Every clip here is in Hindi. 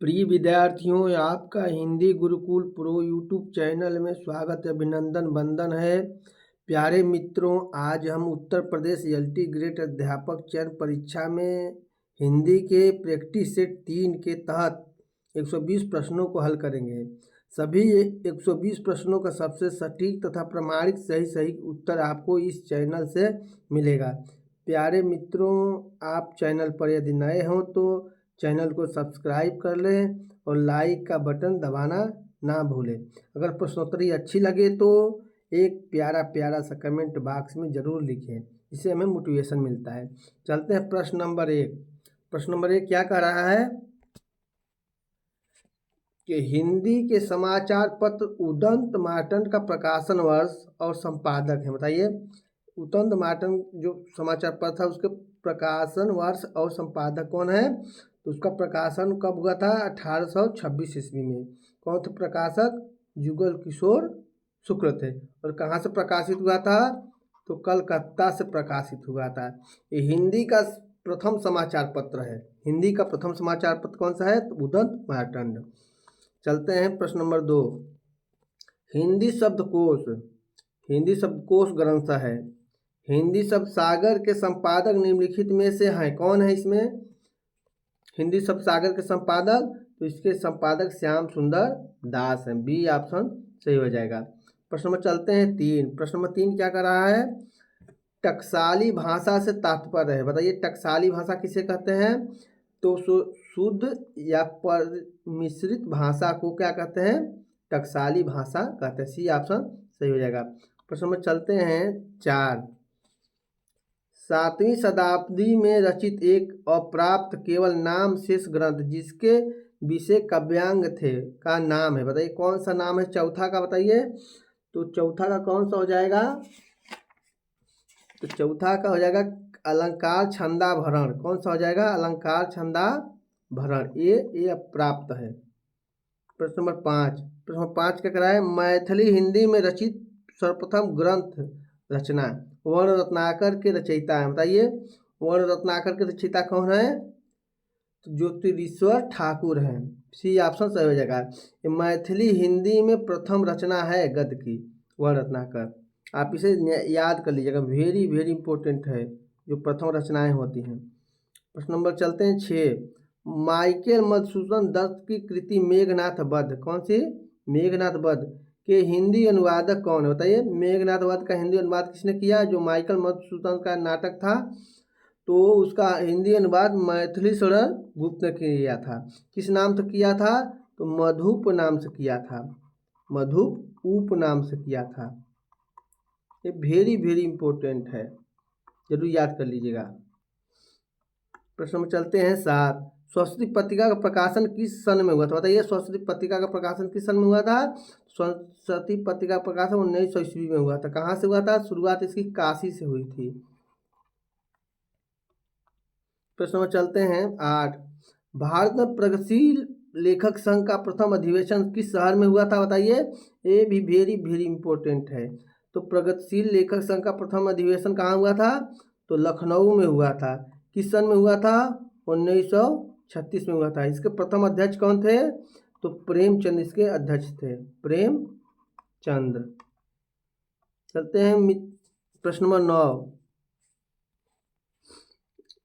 प्रिय विद्यार्थियों, आपका Hindi Gurukul pro YouTube channel में स्वागत अभिनंदन वंदन है। प्यारे मित्रों, आज हम उत्तर प्रदेश एलटी ग्रेड अध्यापक चयन परीक्षा में हिंदी के प्रैक्टिस सेट 3 के तहत 120 प्रश्नों को हल करेंगे। सभी 120 प्रश्नों का सबसे सटीक तथा प्रमाणित सही उत्तर आपको इस चैनल से मिलेगा। प्यारे मित्रों, आप चैनल पर यदि नए हों तो चैनल को सब्सक्राइब कर लें और लाइक का बटन दबाना ना भूलें। अगर प्रश्नोत्तरी अच्छी लगे तो एक प्यारा सा कमेंट बॉक्स में ज़रूर लिखें, इससे हमें मोटिवेशन मिलता है। चलते हैं प्रश्न नंबर 1। प्रश्न नंबर 1 क्या कह रहा है कि हिंदी के समाचार पत्र उदंत मार्तंड का प्रकाशन वर्ष और संपादक है। बताइए, उदंत मार्तंड जो समाचार पत्र था उसके प्रकाशन वर्ष और संपादक कौन है? तो उसका प्रकाशन कब हुआ था? 1826 ईस्वी में। कौन थे प्रकाशक? जुगल किशोर शुक्ल थे। और कहाँ से प्रकाशित हुआ था? तो कलकत्ता से प्रकाशित हुआ था। ये हिंदी का प्रथम समाचार पत्र है। हिंदी का प्रथम समाचार पत्र कौन सा है? तो उदंत मार्तंड। चलते हैं प्रश्न नंबर 2। हिंदी शब्दकोश, हिंदी शब्दकोश ग्रंथ है। हिंदी शब्द सागर के संपादक निम्नलिखित में से हैं। कौन है इसमें हिंदी शब्द सागर के संपादक? तो इसके संपादक श्याम सुंदर दास हैं। बी ऑप्शन सही हो जाएगा। प्रश्न नंबर चलते हैं 3। प्रश्न नंबर 3 क्या कर रहा है? टकसाली भाषा से तात्पर्य है। बताइए, टकसाली भाषा किसे कहते हैं? तो शुद्ध या मिश्रित भाषा को क्या कहते हैं? टकसाली भाषा कहते हैं। सी ऑप्शन सही हो जाएगा। प्रश्न नंबर चलते हैं 4। 7वीं शताब्दी में रचित एक अप्राप्त केवल नाम शेष ग्रंथ जिसके विषय काव्यांग थे का नाम है। बताइए कौन सा नाम है चौथा का? बताइए, तो चौथा का कौन सा हो जाएगा? तो चौथा का हो जाएगा अलंकार छंदाभरण। कौन सा हो जाएगा? अलंकार छंदाभरण। ये अप्राप्त है। प्रश्न नंबर 5। प्रश्न नंबर 5 क्या कराए? मैथिली हिंदी में रचित सर्वप्रथम ग्रंथ रचना वर्ण रत्नाकर के रचयिता है। बताइए, वर्ण रत्नाकर के रचयिता कौन है? तो ज्योतिरीश्वर ठाकुर हैं। सी ऑप्शन सही हो जाएगा। ये मैथिली हिंदी में प्रथम रचना है गद्य की, वर्ण रत्नाकर। आप इसे याद कर लीजिएगा, वेरी इंपॉर्टेंट है जो प्रथम रचनाएं होती हैं। प्रश्न नंबर चलते हैं 6। माइकेल मधुसूदन दत्त की कृति मेघनाथ वध, कौन सी? मेघनाथ वध के हिंदी अनुवादक कौन है? बताइए, मेघनाथ वध का हिंदी अनुवाद किसने किया? जो माइकल मधुसूदन का नाटक था तो उसका हिंदी अनुवाद मैथिली शरण गुप्त ने किया था। किस नाम से किया था? तो मधुप नाम से किया था। मधुप नाम से किया था। ये वेरी इंपॉर्टेंट है, जरूर याद कर लीजिएगा। प्रश्न में चलते हैं 7। सरस्वती पत्रिका का प्रकाशन किस सन में हुआ था? बताइए, सरस्वती पत्रिका का प्रकाशन किस सन में हुआ था? सरस्वती पत्रिका का प्रकाशन 1900 ईस्वी में हुआ था। कहाँ से हुआ था? शुरुआत इसकी काशी से हुई थी। प्रश्न में चलते हैं 8। भारत में प्रगतिशील लेखक संघ का प्रथम अधिवेशन किस शहर में हुआ था? बताइए, ये भी वेरी इंपॉर्टेंट है। तो प्रगतिशील लेखक संघ का प्रथम अधिवेशन कहाँ हुआ था? तो लखनऊ में हुआ था। किस सन में हुआ था? 1936 में हुआ था। इसके प्रथम अध्यक्ष कौन थे? तो प्रेमचंद इसके अध्यक्ष थे, प्रेमचंद। चलते हैं प्रश्न नंबर 9।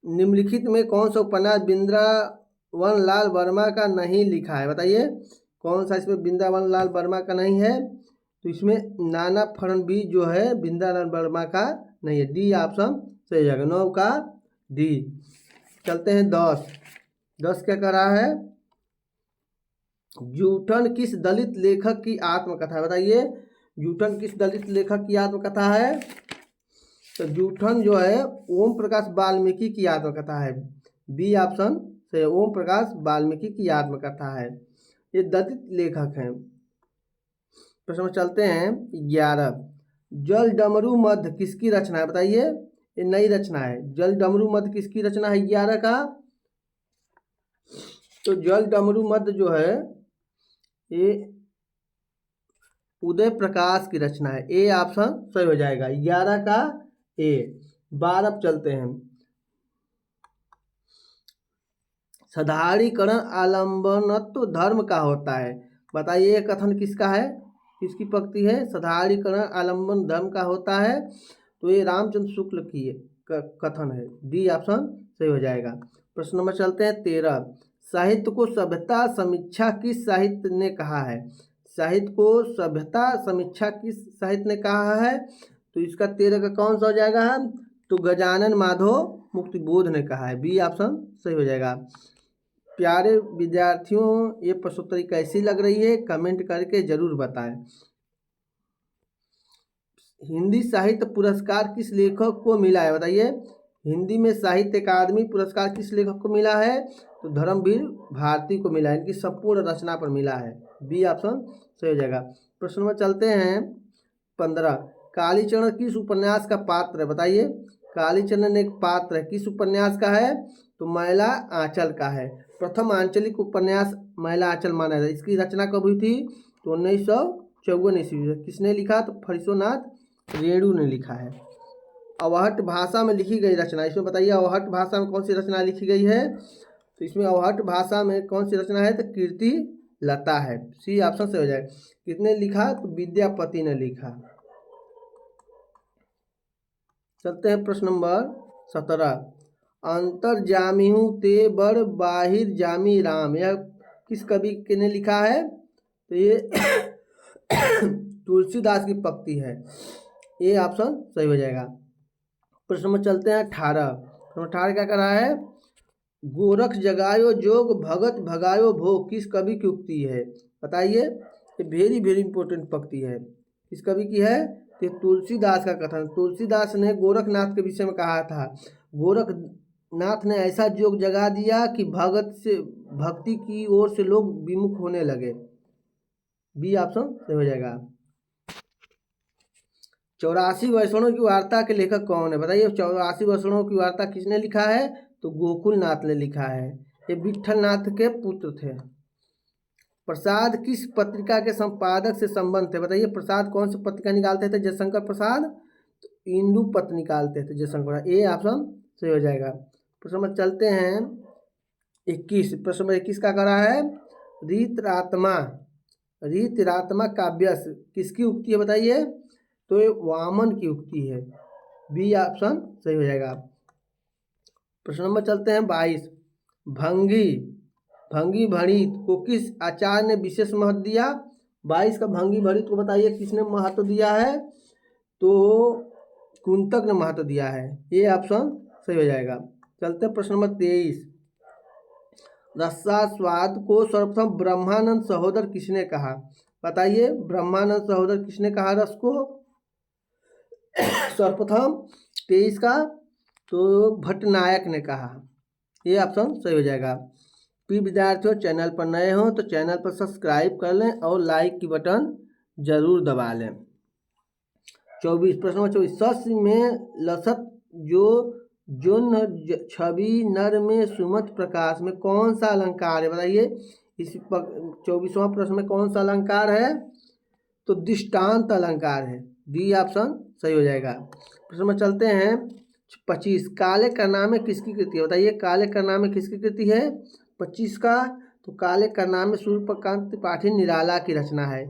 निम्नलिखित में कौन सा उपन्यास वृंदावन लाल वर्मा का नहीं लिखा है? बताइए, कौन सा इसमें वृंदावन लाल वर्मा का नहीं है? तो इसमें नाना फडणवीस जो है वृंदावन वर्मा का नहीं है। डी ऑप्शन सही हो जाएगा। 9 का डी। चलते हैं 10। 10 क्या कर रहा है? जूठन किस दलित लेखक की आत्मकथा है? बताइए, जूठन किस दलित लेखक की आत्मकथा है? तो जूठन जो है ओम प्रकाश वाल्मीकि की आत्मकथा है। बी ऑप्शन से ओम प्रकाश वाल्मीकि की आत्मकथा है। ये दलित लेखक हैं। प्रश्न में चलते हैं 11। जल डमरू मध्य किसकी रचना है? बताइए, ये नई रचना है। जल डमरू मध्य किसकी रचना है 11 का? तो जल डमरू मध्य जो है ये उदय प्रकाश की रचना है। ए ऑप्शन सही हो जाएगा। 11 का ए। 12 चलते हैं। साधारणीकरण आलम्बनत्व धर्म का होता है। बताइए ये कथन किसका है, किसकी पंक्ति है? साधारणीकरण आलम्बन धर्म का होता है। तो ये रामचंद्र शुक्ल की कथन है, डी ऑप्शन सही हो जाएगा। प्रश्न नंबर चलते हैं 13। साहित्य को सभ्यता समीक्षा किस साहित्य ने कहा है? साहित्य को सभ्यता समीक्षा किस साहित्य ने कहा है? तो इसका 13 का कौन सा हो जाएगा? तो गजानन माधव मुक्तिबोध ने कहा है, बी ऑप्शन सही हो जाएगा। प्यारे विद्यार्थियों, ये प्रश्नोत्तरी कैसी लग रही है कमेंट करके जरूर बताएं। हिंदी साहित्य पुरस्कार किस लेखक को मिला है? बताइए, हिंदी में साहित्य अकादमी पुरस्कार किस लेखक को मिला है? तो धर्मवीर भारती को मिला है, इनकी संपूर्ण रचना पर मिला है, बी ऑप्शन सही हो जाएगा। प्रश्न में चलते हैं 15। कालीचरण किस उपन्यास का पात्र है? बताइए, कालीचरण एक पात्र है, किस उपन्यास का है? तो मैला आंचल का है। प्रथम आंचलिक उपन्यास मैला आंचल माना जाता है। इसकी रचना कब हुई थी? तो 1954 ईस्वी में। किसने लिखा? तो फरीसोनाथ रेणु ने लिखा है। अवहट भाषा में लिखी गई रचना, इसमें बताइए अवहट भाषा में कौन सी रचना लिखी गई है? तो इसमें अवहट भाषा में कौन सी रचना है? तो कीर्ति लता है, सी ऑप्शन से हो जाएगा। किसने लिखा? तो विद्यापति ने लिखा। चलते हैं प्रश्न नंबर 17। अंतर्जामी हूँ ते बड़ बाहिर जामी राम, यह किस कवि के ने लिखा है? तो ये तुलसीदास की पंक्ति है, ये ऑप्शन सही हो जाएगा। प्रश्न में चलते हैं 18। प्रश्न 18 क्या कर रहा है? गोरख जगायो जोग भगत भगायो भोग, किस कवि की उक्ति है? बताइए, ये वेरी वेरी इंपॉर्टेंट पंक्ति है, किस कवि की है? ये तुलसीदास का कथन। तुलसीदास ने गोरखनाथ के विषय में कहा था, गोरखनाथ ने ऐसा जोग जगा दिया कि भक्ति की ओर से लोग विमुख होने लगे, बी ऑप्शन सही हो जाएगा। 84 वर्षणों की वार्ता के लेखक कौन है? बताइए, 84 वर्षणों की वार्ता किसने लिखा है? तो गोकुलनाथ ने लिखा है, ये विट्ठलनाथ के पुत्र थे। प्रसाद किस पत्रिका के संपादक से संबंध थे? बताइए, प्रसाद कौन सी पत्रिका निकालते थे? जयशंकर प्रसाद। तो इंदु पत्र निकालते थे जयशंकर, ए ऑप्शन सही हो जाएगा। प्रश्न नंबर चलते हैं 21। प्रश्न नंबर 21 का करा है? रीतरात्मा काव्यस किसकी उक्ति है? बताइए, तो ये वामन की उक्ति है, बी ऑप्शन सही हो जाएगा। प्रश्न नंबर चलते हैं 22। भंगी भणित को किस आचार्य ने विशेष महत्व दिया? 22 का भंगी भणित को बताइए किसने महत्व दिया है? तो कुंतक ने महत्व दिया है, ये ऑप्शन सही हो जाएगा। चलते हैं प्रश्न नंबर 23। रसास्वाद को सर्वप्रथम ब्रह्मानंद सहोदर किसने कहा? बताइए, ब्रह्मानंद सहोदर किसने कहा रस को सर्वप्रथम? 23 का तो भट्टनायक ने कहा, ये ऑप्शन सही हो जाएगा। प्रिय विद्यार्थियों, चैनल पर नए हो तो चैनल पर सब्सक्राइब कर लें और लाइक की बटन जरूर दबा लें। 24। प्रश्न नंबर 24। सस में लसत जो छवि नर में सुमत प्रकाश में कौन सा अलंकार है? बताइए, इस 24वां प्रश्न में कौन सा अलंकार है? तो दृष्टांत अलंकार है, डी ऑप्शन सही हो जाएगा। प्रश्न में चलते हैं 25। काले करनामे किसकी कृति है? बताइए, काले करनामे किसकी कृति है? 25 का तो काले करनामे सूर्यकांत त्रिपाठी निराला की रचना है,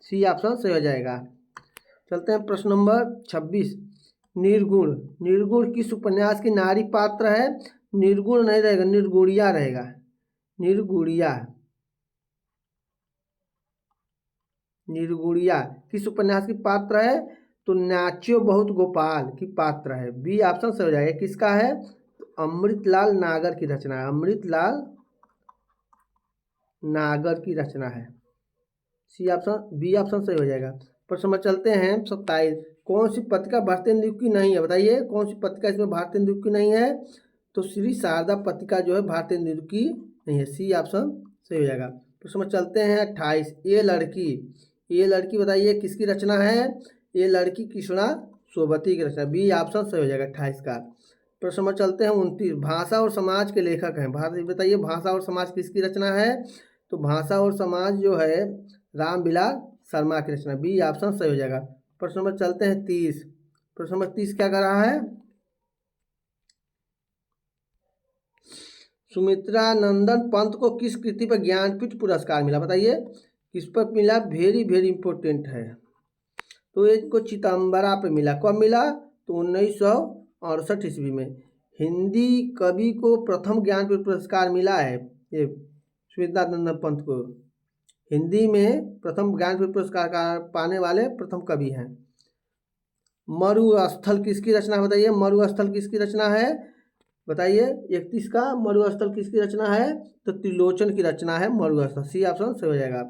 सी ऑप्शन सही हो जाएगा। चलते हैं प्रश्न नंबर 26। निर्गुण किस उपन्यास की नारी पात्र है? निर्गुण नहीं रहेगा, निर्गुणिया रहेगा, निर्गुणिया किस उपन्यास की पात्र है? तो नाच्यो बहुत गोपाल की पात्र है, बी ऑप्शन सही हो जाएगा। किसका है? तो अमृतलाल नागर की रचना है, अमृतलाल नागर की रचना है, सी ऑप्शन बी ऑप्शन सही हो जाएगा। प्रश्न नंबर चलते हैं 27। कौन सी पत्रिका भारतीय नियुक्त की नहीं है? बताइए, कौन सी पत्रिका इसमें भारतीय नियुक्त की नहीं है? तो श्री शारदा पत्रिका जो है भारतीय नियुक्त की नहीं है, सी ऑप्शन सही हो जाएगा। प्रश्न नंबर चलते हैं 28। ये लड़की बताइए किसकी रचना है? ये लड़की कृष्णा सोबती की रचना, बी ऑप्शन सही हो जाएगा 28 का। प्रश्न नंबर चलते हैं 29। भाषा और समाज के लेखक हैं, बताइए भाषा और समाज किसकी रचना है? तो भाषा और समाज जो है रामविलास शर्मा की रचना, बी ऑप्शन सही हो जाएगा। प्रश्न नंबर चलते हैं 30। प्रश्न नंबर 30 क्या कर रहा है? सुमित्रा नंदन पंत को किस कृति पर ज्ञानपीठ पुरस्कार मिला, बताइए किस पर मिला, वेरी वेरी इंपॉर्टेंट है। तो इनको चिदम्बरा पे मिला, कब मिला, तो 1968 ईस्वी में। हिंदी कवि को प्रथम ज्ञानपीठ पुरस्कार मिला है, ये सुमित्रा नंदन पंत को हिंदी में प्रथम ज्ञानपीठ पुरस्कार का पाने वाले प्रथम कवि हैं। मरुस्थल किसकी रचना है, बताइए मरुस्थल किसकी रचना है, बताइए 31 का मरुस्थल किसकी रचना है, तो त्रिलोचन की रचना है मरुस्थल, सी ऑप्शन सही हो जाएगा।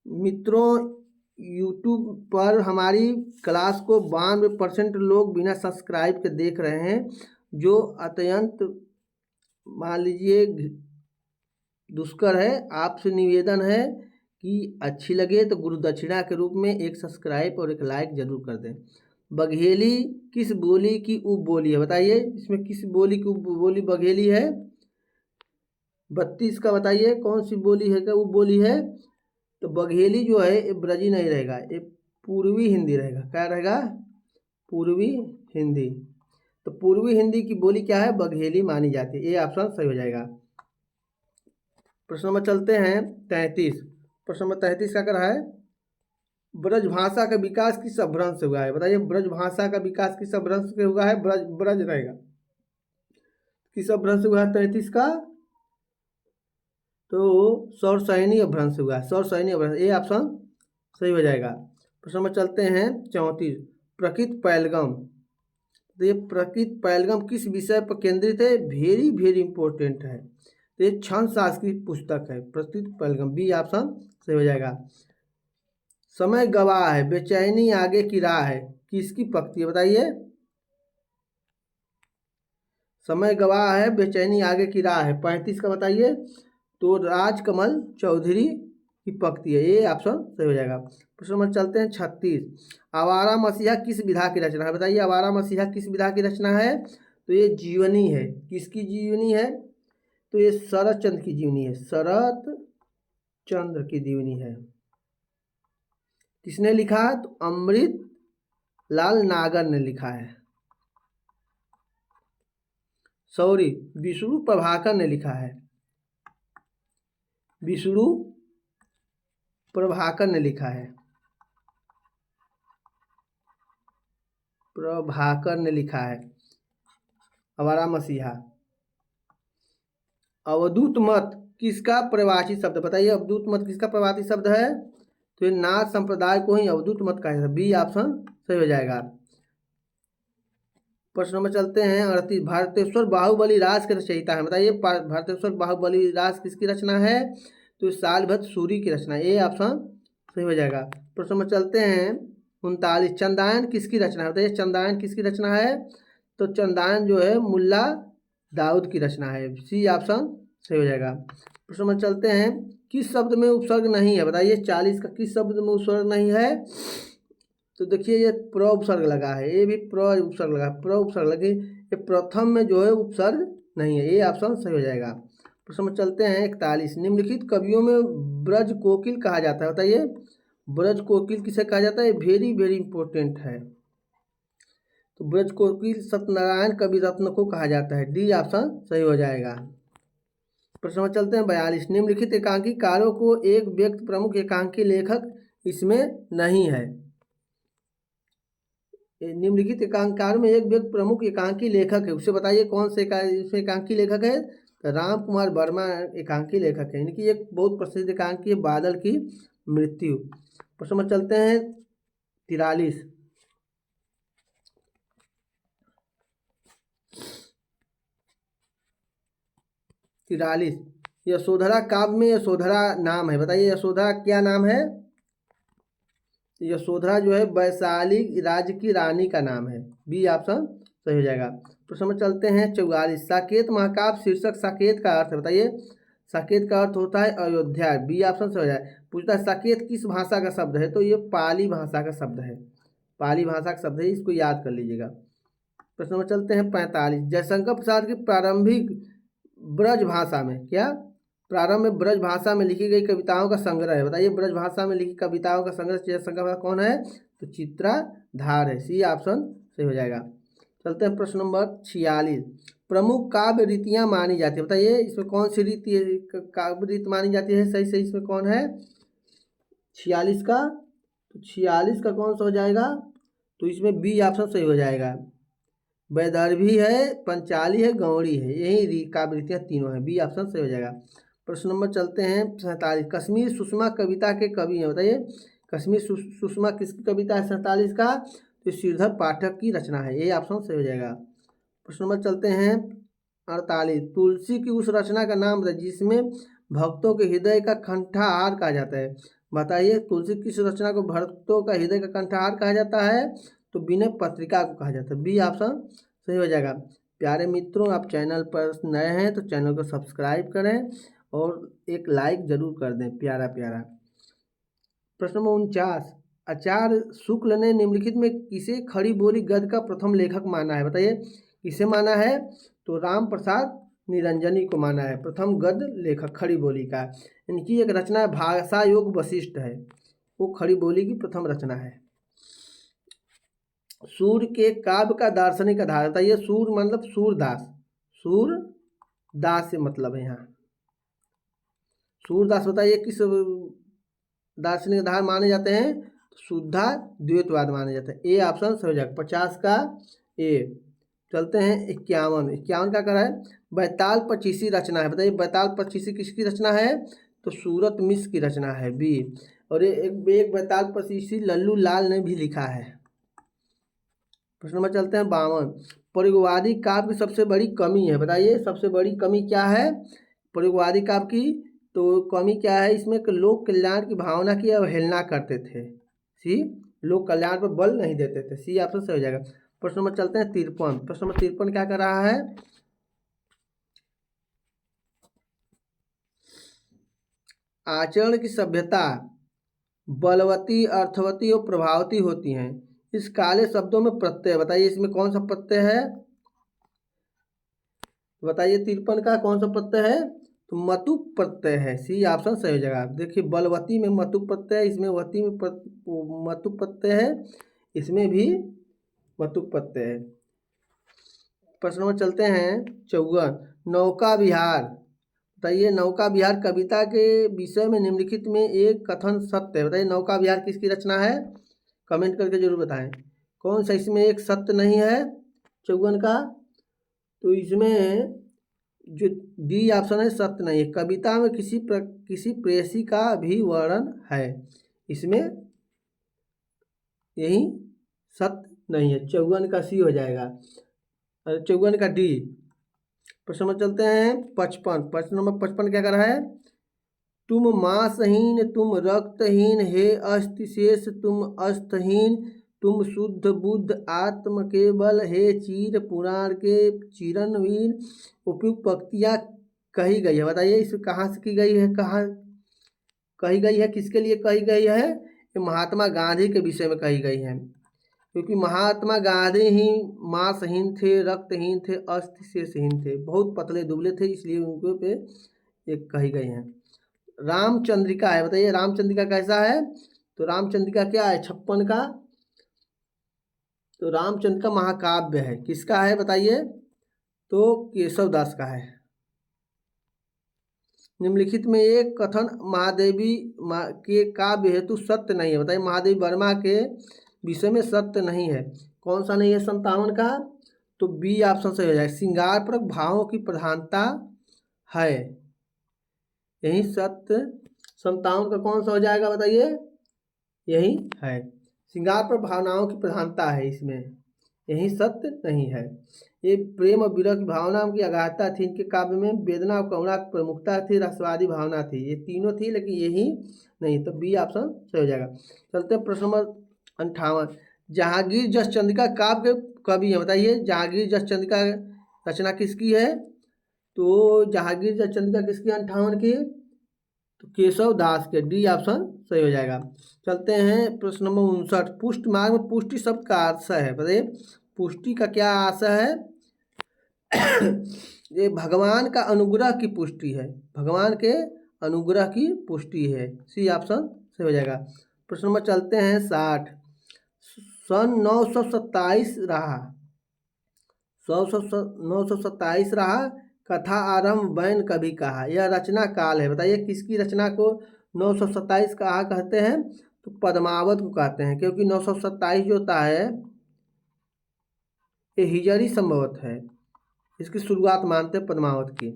मित्रों यूट्यूब पर हमारी क्लास को 92% लोग बिना सब्सक्राइब के देख रहे हैं, जो अत्यंत मान लीजिए दुष्कर है। आपसे निवेदन है कि अच्छी लगे तो गुरु दक्षिणा के रूप में एक सब्सक्राइब और एक लाइक जरूर कर दें। बघेली किस बोली की उपबोली है, बताइए इसमें किस बोली की उपबोली बघेली है, 32 का बताइए कौन सी बोली है क्या उपबोली है, तो बघेली जो है ये ब्रजी नहीं रहेगा, ये पूर्वी हिंदी रहेगा। क्या रहेगा, पूर्वी हिंदी। तो पूर्वी हिंदी की बोली क्या है, बघेली मानी जाती है, ये ऑप्शन सही हो जाएगा। प्रश्न नंबर चलते हैं 33। प्रश्न नंबर 33 क्या कर रहा है, ब्रज भाषा का विकास किस अपभ्रंश से हुआ है, बताइए ब्रज भाषा का विकास किस अपभ्रंश से हुआ है, ब्रज ब्रज रहेगा, किस अपभ्रंश से हुआ है 33 का, तो सौरसैनी अपभ्रंश से हुआ है, सौरसैनी अपभ्रंश, ये ऑप्शन सही हो जाएगा। प्रश्न नंबर चलते हैं 34। प्रकृत पैलगम, तो ये प्रकृत पैलगम किस विषय पर केंद्रित है, वेरी वेरी इंपॉर्टेंट है, तो ये छंद शास्त्र की पुस्तक है प्रकृत पैलगम, बी ऑप्शन सही हो जाएगा। समय गवाह है बेचैनी आगे की राह है, किसकी पक्ति है, बताइए समय गवाह है बेचैनी आगे की राह है 35 का बताइए, तो राजकमल चौधरी की पक्ति है, ये ऑप्शन सही हो जाएगा। प्रश्न नंबर चलते हैं 36। आवारा मसीहा किस विधा की रचना है, बताइए आवारा मसीहा किस विधा की रचना है, तो ये जीवनी है, किसकी जीवनी है, तो ये शरत चंद्र की जीवनी है, शरत चंद्र की जीवनी है। किसने लिखा, तो अमृत लाल नागर ने लिखा है, सॉरी विष्णु प्रभाकर ने लिखा है, विष्णु प्रभाकर ने लिखा है, प्रभाकर ने लिखा है आवारा मसीहा। अवधूत मत किसका प्रवासी शब्द, बताइए अवधूत मत किसका प्रवासी शब्द है, तो ये नाथ संप्रदाय को ही अवधूत मत कहा जाता है, बी ऑप्शन सही हो जाएगा। प्रश्न नंबर चलते हैं 38। भारतेश्वर बाहुबली राज के रचयिता है, बताइए भारतेश्वर बाहुबली राज किसकी रचना है, तो सालभद्र सूरी की रचना, ये ऑप्शन सही हो जाएगा। प्रश्न नंबर चलते हैं 39। चंदायन किसकी रचना है, बताइए चंदायन किसकी रचना है, तो चंदायन जो है मुल्ला दाऊद की रचना है, सी ऑप्शन सही हो जाएगा। प्रश्न नंबर चलते हैं किस शब्द में उपसर्ग नहीं है, बताइए 40 का किस शब्द में उपसर्ग नहीं है, तो देखिए ये प्र उपसर्ग लगा है, ये भी प्र उपसर्ग लगा, प्र उपसर्ग लगे, ये प्रथम में जो है उपसर्ग नहीं है, ये ऑप्शन सही हो जाएगा। प्रश्न में चलते हैं 41। निम्नलिखित कवियों में ब्रज कोकिल कहा जाता है, बताइए ब्रज कोकिल किसे कहा जाता है, वेरी वेरी इंपॉर्टेंट है, तो ब्रज कोकिल सत्यनारायण कवि रत्न को कहा जाता है, डी ऑप्शन सही हो जाएगा। प्रश्न में चलते हैं 42। निम्नलिखित एकांकी कार्यों को एक व्यक्ति प्रमुख एकांकी लेखक इसमें नहीं है, निम्नलिखित एकांकार में एक व्यक्ति प्रमुख एकांकी लेखक है, उसे बताइए कौन से इसमें एकांकी लेखक है, तो राम कुमार वर्मा एकांकी लेखक है, इनकी एक बहुत प्रसिद्ध एकांकी है बादल की मृत्यु। प्रश्न में चलते हैं 43। यशोधरा काव्य में यशोधरा नाम है, बताइए यशोधरा क्या नाम है, यशोधरा जो है वैशाली राज्य की रानी का नाम है, बी ऑप्शन सही हो जाएगा। प्रश्न में चलते हैं 44। साकेत महाकाव्य शीर्षक साकेत का अर्थ है, बताइए साकेत का अर्थ होता है अयोध्या, बी ऑप्शन सही हो जाए। पूछता है साकेत किस भाषा का शब्द है, तो ये पाली भाषा का शब्द है, पाली भाषा का शब्द है, इसको याद कर लीजिएगा। प्रश्न में चलते हैं 45। जयशंकर प्रसाद की प्रारंभिक ब्रज भाषा में क्या, प्रारंभ में ब्रज भाषा में लिखी गई कविताओं का संग्रह है, बताइए ब्रज भाषा में लिखी कविताओं का संग्रह जयशंकर कौन है, तो चित्राधार है, सी ऑप्शन सही हो जाएगा। चलते हैं प्रश्न नंबर 46। प्रमुख काव्य रीतियाँ मानी जाती है, बताइए इसमें कौन सी रीति काव्य रीति मानी जाती है? सही सही इसमें कौन है? 46 का, तो 46 का कौन सा हो जाएगा? तो इसमें बी ऑप्शन सही हो जाएगा। वैदर्भी है, पंचाली है, गौड़ी है, यही काव्य रीतियाँ तीनों हैं, बी ऑप्शन सही हो जाएगा। प्रश्न नंबर चलते हैं 47। कश्मीर सुषमा कविता के कवि हैं, बताइए कश्मीर सुषमा किसकी कविता है? 47 का, तो श्रीधर पाठक की रचना है, ये ऑप्शन सही हो जाएगा। प्रश्न नंबर चलते हैं 48। तुलसी की उस रचना का नाम बताइए जिसमें भक्तों के हृदय का कंठहार कहा जाता है, बताइए तुलसी किस रचना को भक्तों का हृदय का कंठहार कहा जाता है? तो विनय पत्रिका को कहा जाता है, बी ऑप्शन सही हो जाएगा। प्यारे मित्रों, आप चैनल पर नए हैं तो चैनल को सब्सक्राइब करें और एक लाइक जरूर कर दें, प्यारा प्यारा। प्रश्न नंबर 49। आचार्य शुक्ल ने निम्नलिखित में किसे खड़ी बोली गद्य का प्रथम लेखक माना है? बताइए किसे माना है? तो राम प्रसाद निरंजनी को माना है प्रथम गद्य लेखक खड़ी बोली का। इनकी एक रचना भाषा योग वशिष्ठ है, वो खड़ी बोली की प्रथम रचना है। सूर्य के काव्य का दार्शनिक आधार, बताइए सूर्य मतलब सूरदास, सूरदास से मतलब है यहाँ सूरदास, बताइए किस दार्शनिक आधार माने जाते हैं? शुद्धा द्वैतवाद माने जाते हैं, ए ऑप्शन सही हो जाएगा। 50 का ए। चलते हैं 51। 51 का कर है बैताल पचीसी रचना है, बताइए बैताल पचीसी किसकी रचना है? तो सूरत मिश्र की रचना है, बी। और एक बैताल पचीसी लल्लू लाल ने भी लिखा है। प्रश्न नंबर चलते हैं 52। प्रयोगवादी काव्य की सबसे बड़ी कमी है, बताइए सबसे बड़ी कमी क्या है प्रयोगवादी काव्य की? तो कमी क्या है इसमें? लोक कल्याण की भावना की अवहेलना करते थे, सी लोक कल्याण पर बल नहीं देते थे, सी ऑप्शन सही हो जाएगा। प्रश्न नंबर चलते हैं 53। प्रश्न नंबर 53 क्या कर रहा है? आचरण की सभ्यता बलवती, अर्थवती और प्रभावती होती हैं, इस काले शब्दों में प्रत्यय, बताइए इसमें कौन सा प्रत्यय है? बताइए 53 का कौन सा प्रत्यय है? तो मतुप प्रत्यय है, सी ऑप्शन सही हो जाएगा। देखिए बलवती में मतुप प्रत्यय है, इसमें वती में मतुप प्रत्यय है, इसमें भी मतुप प्रत्यय है। प्रश्न नंबर चलते हैं 54। नौका विहार, बताइए नौका विहार कविता के विषय में निम्नलिखित में एक कथन सत्य है, बताइए नौका विहार किसकी रचना है? कमेंट करके जरूर बताएं कौन सा इसमें एक सत्य नहीं है 54 का? तो इसमें जो डी ऑप्शन है सत्य नहीं है। कविता में किसी प्रेयसी का भी वर्णन है, इसमें यही सत्य नहीं है, 54 का सी हो जाएगा, 54 का डी। प्रश्न नंबर चलते हैं 55। प्रश्न नंबर 55 क्या कर रहा है? तुम मांसहीन तुम रक्तहीन हे अस्थिशेष तुम अस्थहीन तुम शुद्ध बुद्ध आत्म केवल हे चीर पुराण के चिरनवीन। उपयुक्त पंक्तियाँ कही गई है, बताइए इस कहाँ से की गई है, कहाँ कही गई है, किसके लिए कही गई है? ये महात्मा गांधी के विषय में कही गई है, क्योंकि महात्मा गांधी ही मांसहीन थे, रक्तहीन थे, अस्थि शेषहीन थे, बहुत पतले दुबले थे, इसलिए उनके पे एक कही गई है। रामचंद्रिका है, बताइए रामचंद्रिका कैसा है? तो रामचंद्रिका क्या है 56 का? तो रामचंद्र का महाकाव्य है, किसका है बताइए? तो केशव दास का है। निम्नलिखित में एक कथन महादेवी के काव्य हेतु सत्य नहीं है, बताइए महादेवी वर्मा के विषय में सत्य नहीं है, कौन सा नहीं है 57 का? तो बी ऑप्शन सही हो जाएगा, श्रृंगारपूर्वक भावों की प्रधानता है, यही सत्य 57 का कौन सा हो जाएगा बताइए? यही है, श्रृंगार पर भावनाओं की प्रधानता है इसमें, यही सत्य नहीं है। ये प्रेम और विरह की भावना की अगाधता थी इनके काव्य में, वेदना और करुणा की प्रमुखता थी, रसवादी भावना थी, ये तीनों थी लेकिन यही नहीं, तो बी ऑप्शन सही हो जाएगा। चलते हैं प्रश्न नंबर 58। जहांगीर जसचंद्रिका काव्य कवि है, बताइए जहांगीर जसचंद्रिका रचना किसकी है? तो जहांगीर जसचंद्रिका किसकी 58 की? तो केशव दास के, डी ऑप्शन सही हो जाएगा। चलते हैं प्रश्न नंबर 59। पुष्टि मार्ग में पुष्टि शब्द का आशय है, बताइए पुष्टि का क्या आशय है? ये भगवान का अनुग्रह की पुष्टि है, भगवान के अनुग्रह की पुष्टि है, सी ऑप्शन सही हो जाएगा। प्रश्न नंबर चलते हैं 60। सन 927 रहा, 927 रहा। कथा आरंभ बैन कभी कहा, यह रचना काल है। बताइए किसकी रचना को 927 कहा कहते हैं? तो पद्मावत को कहते हैं, क्योंकि 927 जो होता है ये हिजरी संभवत है, इसकी शुरुआत मानते हैं पद्मावत की।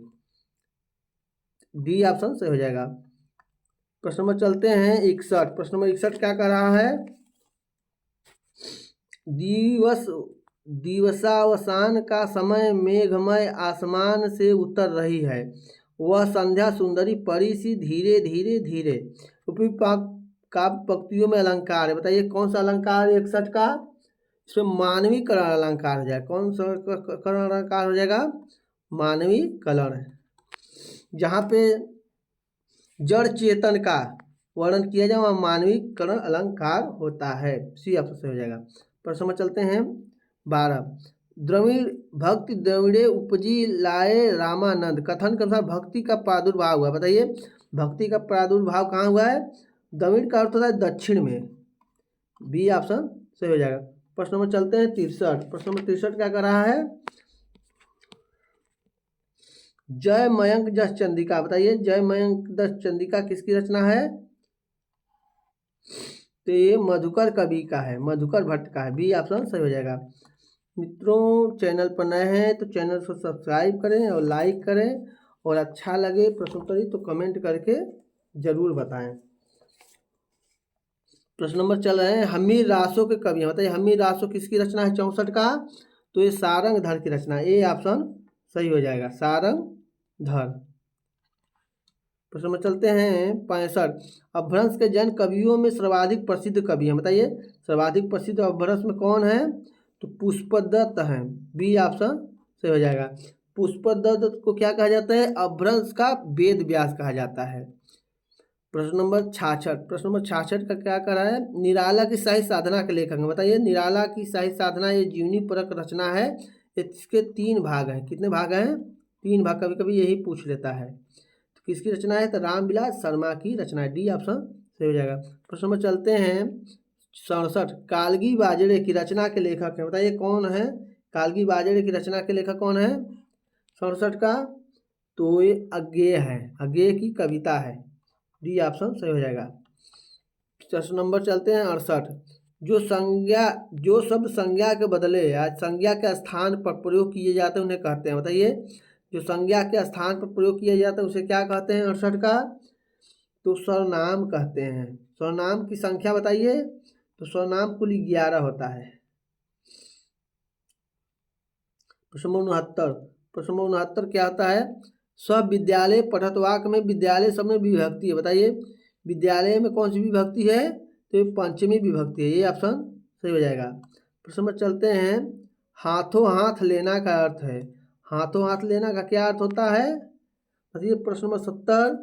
डी ऑप्शन सही हो जाएगा। प्रश्न नंबर चलते हैं 61। प्रश्न नंबर 61 क्या कर रहा है? दिवसावसान का समय मेघमय आसमान से उतर रही है, वह संध्या सुंदरी परी सी धीरे धीरे धीरे। उपयुक्त काव्य पंक्तियों में अलंकार है। बताइए कौन सा अलंकार 61 का? इसमें मानवी करण अलंकार हो जाएगा। कौन सा करण अलंकार हो जाएगा? मानवी करण, जहाँ पे जड़ चेतन का वर्णन किया जाए वह मानवी करण अलंकार होता है। सी ऑप्शन से हो जाएगा। प्रश्न में चलते हैं 12। द्रविड़ भक्ति द्रविड़े उपजी लाए रामानंद, कथन के अनुसार भक्ति का प्रादुर्भाव हुआ। बताइए भक्ति का प्रादुर्भाव कहाँ हुआ है? द्रविड़ का अर्थ होता है दक्षिण में। बी ऑप्शन सही हो जाएगा। प्रश्न नंबर चलते हैं 63। प्रश्न नंबर 63 क्या कर रहा है? जय मयंक जस चंदिका। बताइए जय मयंक जस चंदिका किसकी रचना है? तो ये मधुकर कवि का है, मधुकर भट्ट का है। बी ऑप्शन सही हो जाएगा। मित्रों चैनल पर नए हैं तो चैनल को सब्सक्राइब करें और लाइक करें, और अच्छा लगे प्रश्नोत्तरी तो कमेंट करके जरूर बताएं। प्रश्न नंबर चल रहे हैं हमीर रासो के कवि हैं। बताइए हमीर रासो किसकी रचना है 64 का? तो ये सारंग धर की रचना है। ए ऑप्शन सही हो जाएगा, सारंग धर। प्रश्न में चलते हैं 65। अपभ्रंश के जैन कवियों में सर्वाधिक प्रसिद्ध कवि हैं। बताइए सर्वाधिक प्रसिद्ध अपभ्रंश में कौन है? तो पुष्पदत्त हैं। बी ऑप्शन सही हो जाएगा। पुष्पदत्त को क्या कहा जाता है? अपभ्रंश का वेद व्यास कहा जाता है। प्रश्न नंबर 66। प्रश्न नंबर 66 का क्या करा है? निराला की साहित्य साधना के लेखक हैं। बताइए निराला की साहित्य साधना ये जीवनी परक रचना है। इसके 3 भाग हैं। कितने भाग हैं? 3 भाग। कभी कभी यही पूछ लेता है। तो किसकी रचना है? तो रामविलास शर्मा की रचना है। डी ऑप्शन सही हो जाएगा। प्रश्न नंबर चलते हैं 67। कालगी बाजरे की रचना के लेखक हैं। बताइए कौन है कालगी बाजरे की रचना के लेखक? कौन है 67 का? तो ये अज्ञेय है, अज्ञेय की कविता है। डी ऑप्शन सही हो जाएगा। प्रश्न नंबर चलते हैं 68। जो शब्द संज्ञा के बदले या संज्ञा के स्थान पर प्रयोग किए जाते हैं उन्हें कहते हैं। बताइए जो संज्ञा के स्थान पर प्रयोग किया जाता है उसे क्या कहते हैं 68 का? तो सर्वनाम कहते हैं। सर्वनाम की संख्या बताइए। तो सर्वनाम कुल 11 होता है। प्रश्न नंबर 69। प्रश्न नंबर 69 क्या होता है? सब विद्यालय पठत वाक्य में विद्यालय शब्द में विभक्ति है। बताइए विद्यालय में कौन सी विभक्ति है? तो ये पंचमी विभक्ति है। ये ऑप्शन सही हो जाएगा। प्रश्न नंबर चलते हैं हाथों हाथ लेना का अर्थ है। हाथों हाथ लेना का क्या अर्थ होता है? बताइए प्रश्न नंबर 70।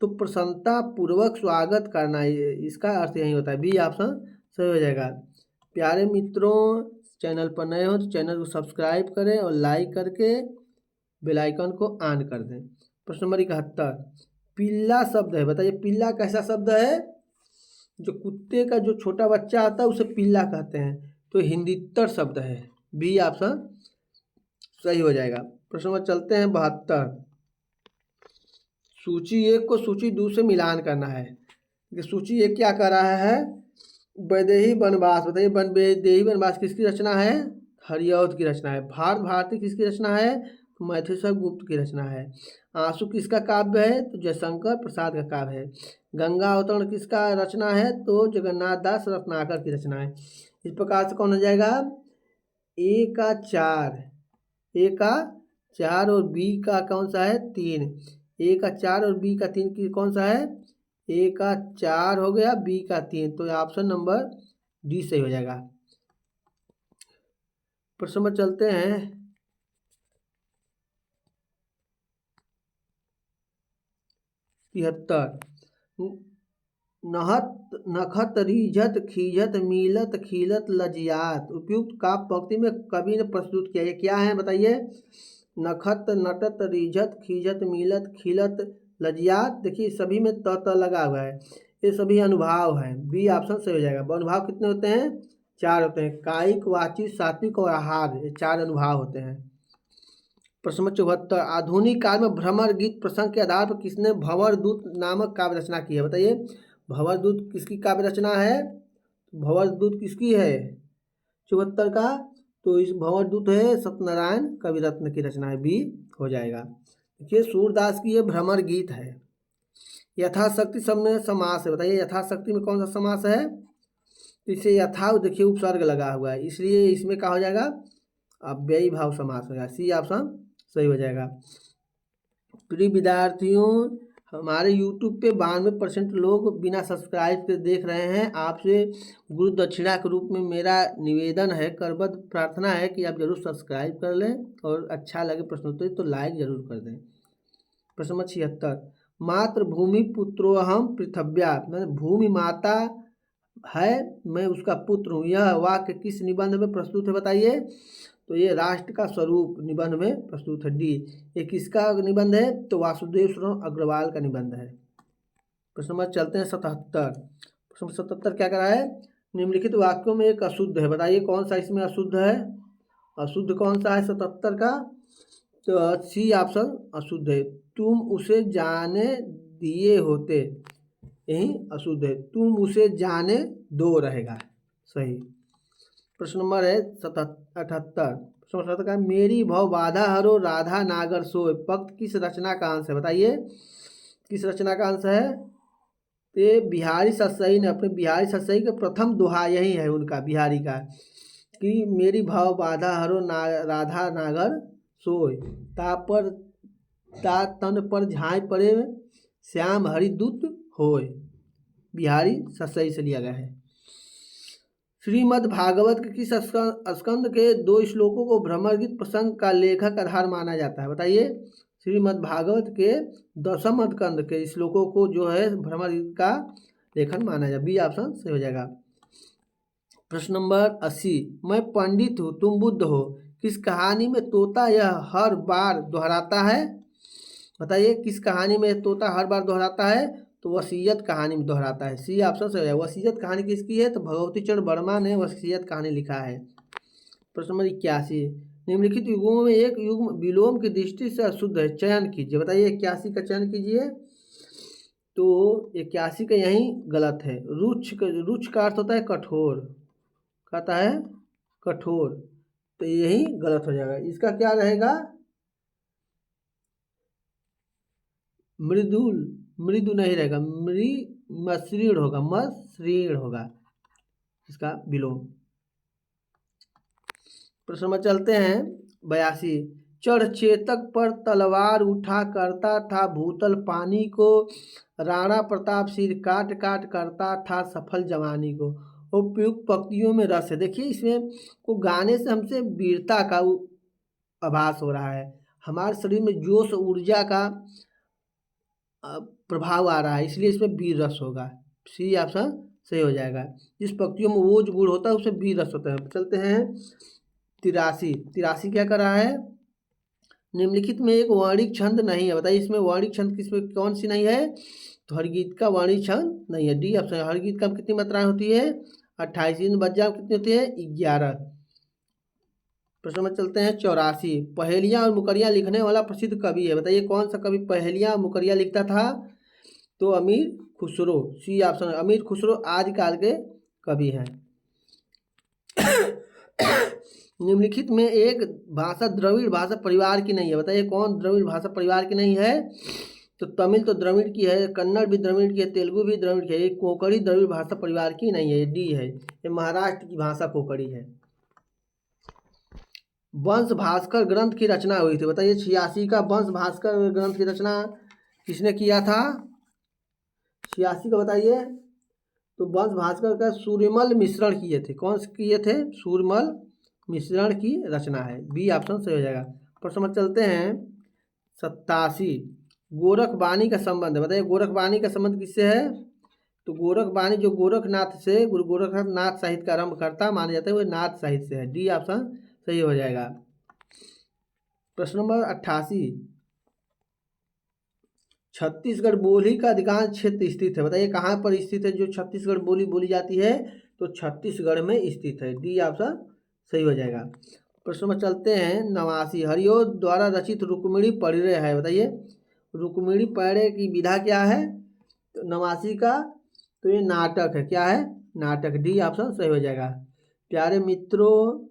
तो प्रसन्नता पूर्वक स्वागत करना, इसका अर्थ यही होता है। बी ऑप्शन सही हो जाएगा। प्यारे मित्रों चैनल पर नए हो तो चैनल को सब्सक्राइब करें और लाइक करके बेल आइकन को ऑन कर दें। प्रश्न नंबर 71। पिल्ला शब्द है। बताइए पिल्ला कैसा शब्द है? जो कुत्ते का जो छोटा बच्चा आता है उसे पिल्ला कहते हैं। तो हिंदीतर शब्द है। बी ऑप्शन सही हो जाएगा। प्रश्न नंबर चलते हैं 72। सूची 1 को सूची 2 से मिलान करना है। सूची 1 क्या कर रहा है? वैदेही वनवास। बताइए वैदेही वनवास किसकी रचना है? हरिऔध की रचना है। भारत भारती किसकी रचना है? तो मैथिली गुप्त की रचना है। आंसू किसका काव्य है? तो जयशंकर प्रसाद का काव्य है। गंगा अवतरण किसका रचना है? तो जगन्नाथ दास रत्नाकर की रचना है। इस प्रकार से कौन हो जाएगा? ए का 4, ए का 4 और बी का कौन सा है? 3। ए का 4 और बी का 3 की कौन सा है? ए का 4 हो गया, बी का 3। तो ऑप्शन नंबर डी सही हो जाएगा। प्रश्न नंबर चलते हैं 73। नखत रिझत खीझत मिलत खिलत लजियात। उपयुक्त काव्य पंक्ति में कवि ने प्रस्तुत किया। ये क्या है बताइए? नखत नटत रिझत खीझत मिलत खिलत लजियात। देखिए सभी में त लगा हुआ है, ये सभी अनुभाव हैं। बी ऑप्शन सही हो जाएगा। अनुभाव कितने होते हैं? 4 होते हैं। कायिक, वाचिक, सात्विक और आहार, ये 4 अनुभाव होते हैं। प्रश्न नंबर 74, आधुनिक काल में भ्रमर गीत प्रसंग के आधार पर किसने भंवरदूत नामक काव्य रचना की है? बताइए, भंवरदूत किसकी काव्य रचना है? भंवरदूत किसकी है 74 का? तो इस भंवरदूत है सत्यनारायण कविरत्न की रचना है, बी हो जाएगा। देखिए, सूरदास की ये भ्रमर गीत है। यथाशक्ति सब में समास है, बताइए यथाशक्ति में कौन सा समास है? इसे यथा देखिए उपसर्ग लगा हुआ है, इसलिए इसमें क्या हो जाएगा? अव्ययी भाव समास हो जाएगा, सी ऑप्शन सही हो जाएगा। प्रिय विद्यार्थियों, हमारे YouTube पे 92% लोग बिना सब्सक्राइब के देख रहे हैं। आपसे गुरु दक्षिणा के रूप में मेरा निवेदन है, करबद्ध प्रार्थना है कि आप जरूर सब्सक्राइब कर लें और अच्छा लगे प्रश्नोत्तरी तो लाइक जरूर कर दें। प्रश्न नंबर 76, मातृभूमि पुत्रोहम पृथव्या, मैंने भूमि माता है, मैं उसका पुत्र हूँ, यह वाक्य किस निबंध में प्रस्तुत है? बताइए। तो ये राष्ट्र का स्वरूप निबंध में प्रस्तुत है, डी। ये किसका निबंध है? तो वासुदेव शरण अग्रवाल का निबंध है। प्रश्न नंबर चलते हैं 77। प्रश्न नंबर 77 क्या कर रहा है? निम्नलिखित वाक्यों में एक अशुद्ध है, बताइए कौन सा इसमें अशुद्ध है? अशुद्ध कौन सा है 77 का? तो सी ऑप्शन अशुद्ध है, तुम उसे जाने दिए होते, यही अशुद्ध है, तुम उसे जाने दो रहेगा सही। प्रश्न नंबर है 78। प्रश्न नंबर 78 का, मेरी भव बाधा हरो राधा नागर सोय, पक्त किस रचना का अंश है? बताइए किस रचना का अंश है? ये बिहारी सतसई ने अपने बिहारी सतसई के प्रथम दोहा यही है उनका, बिहारी का, कि मेरी भव बाधा हरो राधा नागर सोय, तापर ता तन पर झाँय पड़े श्याम हरिदूत होय, बिहारी सतसई से लिया गया है। श्रीमद् भागवत के किस स्कंद के 2 श्लोकों को भ्रमर गीत प्रसंग का लेखक आधार माना जाता है? बताइए, श्रीमद् भागवत के 10वें स्कंद के श्लोकों को जो है भ्रमर गीत का लेखन माना जाए, बी ऑप्शन सही हो जाएगा। प्रश्न नंबर 80, मैं पंडित हूँ तुम बुद्ध हो, किस कहानी में तोता यह हर बार दोहराता है? बताइए किस कहानी में तोता हर बार दोहराता है? तो वसीयत कहानी में दोहराता है, सी ऑप्शन से हो जाएगा। वसीयत कहानी किसकी है? तो भगवती चरण वर्मा ने वसीयत कहानी लिखा है। प्रश्न नंबर 81, निम्नलिखित युगों में एक युग विलोम की दृष्टि से अशुद्ध है, चयन कीजिए। बताइए 81 का चयन कीजिए। तो 81 का यही गलत है। रुच्छ का अर्थ होता है कठोर, कहता है कठोर, तो यही गलत हो जाएगा। इसका क्या रहेगा? मृदु नहीं रहेगा, मसृण होगा, मसृण होगा इसका विलोम। प्रश्न में चलते हैं 82, चढ़ चेतक पर तलवार उठा करता था भूतल पानी को, राणा प्रताप सिर काट काट करता था सफल जवानी को। उपयुक्त पंक्तियों में रस है। देखिए इसमें को गाने से हमसे वीरता का आभास हो रहा है, हमारे शरीर में जोश ऊर्जा का प्रभाव आ रहा है, इसलिए इसमें वीर रस होगा, सी ऑप्शन सही हो जाएगा। जिस पंक्तियों में वो जो गुण होता है उसे वीर रस होता है। चलते हैं 83 क्या कर रहा है? निम्नलिखित में एक वर्णिक छंद नहीं है, बताइए इसमें वर्णिक छंद किसमें कौन सी नहीं है? तो हरगीत का वर्णिक छंद नहीं है, डी ऑप्शन। हरगीत का कितनी मात्राएं होती है? 28। बज्जा कितनी होती है? 11। प्रश्न में चलते हैं 84, पहेलियां और मुकरियां लिखने वाला प्रसिद्ध कवि है, बताइए कौन सा कवि पहेलियां और मुकरियां लिखता था? तो अमीर खुसरो, सी ऑप्शन। अमीर खुसरो आदिकाल के कवि हैं। निम्नलिखित में एक भाषा द्रविड़ भाषा परिवार की नहीं है, बताइए कौन द्रविड़ भाषा परिवार की नहीं है? तो तमिल तो द्रविड़ की है, कन्नड़ भी द्रविड़ की है, तेलुगु भी द्रविड़ की है, कोंकणी द्रविड़ भाषा परिवार की नहीं है, डी है, ये महाराष्ट्र की भाषा कोंकणी है। वंश भास्कर ग्रंथ की रचना हुई थी, बताइए 86 का वंश भास्कर ग्रंथ की रचना किसने किया था? 86 का बताइए। तो वंश भास्कर का सूर्यमल मिश्रण किए थे, कौन से किए थे? सूर्यमल मिश्रण की रचना है, बी ऑप्शन सही हो जाएगा। प्रश्न में चलते हैं 87, गोरखबाणी का संबंध है, बताइए गोरखबाणी का संबंध किससे है? तो गोरखबाणी जो गोरखनाथ से गुरु गोरखनाथ साहित्य का आरंभ करता माना जाता है, वो नाथ साहित्य से है, डी ऑप्शन सही हो जाएगा। प्रश्न नंबर 88, छत्तीसगढ़ बोली का अधिकांश क्षेत्र स्थित है, बताइए कहाँ पर स्थित है जो छत्तीसगढ़ बोली बोली जाती है? तो छत्तीसगढ़ में स्थित है। डी ऑप्शन सही हो जाएगा। प्रश्न में चलते हैं 89। हरिओ द्वारा रचित रुक्मिणी परिणय है, बताइए रुक्मिणी परिणय की विधा क्या है। तो 89 का तो ये नाटक है, क्या है नाटक। डी ऑप्शन सही हो जाएगा। प्यारे मित्रों,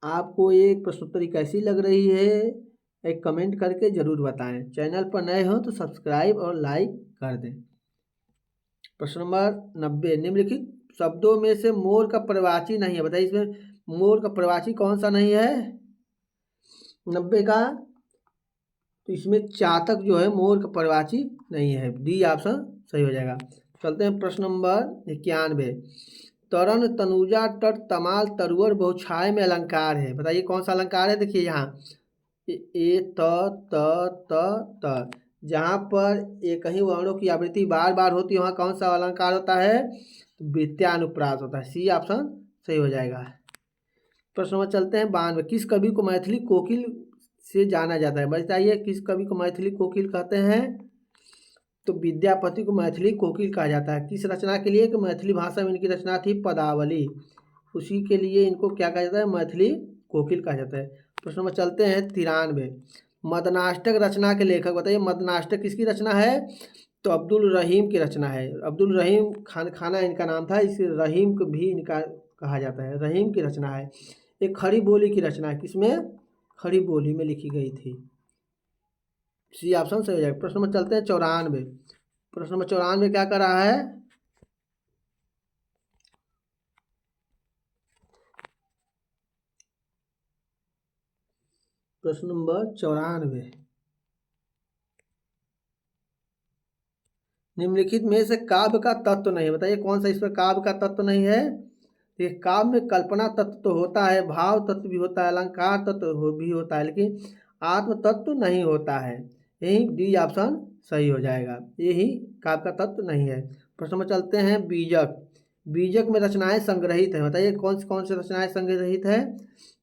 आपको एक प्रश्नोत्तरी कैसी लग रही है एक कमेंट करके जरूर बताएं। चैनल पर नए हो तो सब्सक्राइब और लाइक कर दें। प्रश्न नंबर 90। निम्नलिखित शब्दों में से मोर का प्रवाची नहीं है, बताइए इसमें मोर का प्रवाची कौन सा नहीं है 90 का। तो इसमें चातक जो है मोर का प्रवाची नहीं है। डी ऑप्शन सही हो जाएगा। चलते हैं प्रश्न नंबर 91। तरण तनुजा तट तमाल तरुवर बहुछाय में अलंकार है, बताइए कौन सा अलंकार है। देखिए यहाँ ए त जहाँ पर एक ही वर्णों की आवृत्ति बार बार होती है वहाँ कौन सा अलंकार होता है, वृत्यानुप्रास होता है। सी ऑप्शन सही हो जाएगा। प्रश्न में चलते हैं 92। किस कवि को मैथिली कोकिल से जाना जाता है, बताइए किस कवि को मैथिली कोकिल कहते हैं। तो विद्यापति को मैथिली कोकिल कहा जाता है। किस रचना के लिए, कि मैथिली भाषा में इनकी रचना थी पदावली, उसी के लिए इनको क्या कहा जाता है मैथिली कोकिल कहा जाता है। प्रश्न में चलते हैं 93। मदनाष्टक रचना के लेखक, बताइए मदनाष्टक किसकी रचना है। तो अब्दुल रहीम की रचना है। अब्दुल रहीम खाना इनका नाम था, इस रहीम को भी इनका कहा जाता है, रहीम की रचना है। एक खड़ी बोली की रचना है, किसमें खड़ी बोली में लिखी गई थी। सी ऑप्शन सही हो जाएगा। प्रश्न में चलते हैं 94। प्रश्न नंबर 94 क्या कर रहा है। प्रश्न नंबर 94। निम्नलिखित में से काव्य का तत्व नहीं है, बताइए कौन सा इसमें काव्य का तत्व नहीं है। ये काव्य में कल्पना तत्व तो होता है, भाव तत्व भी होता है, अलंकार तत्व भी होता है, लेकिन आत्म तत्व नहीं होता है। यही डी ऑप्शन सही हो जाएगा, यही काव्य का तत्व नहीं है। प्रश्न में चलते हैं बीजक। बीजक में रचनाएं संग्रहित है, बताइए कौन सी रचनाएं संग्रहित है।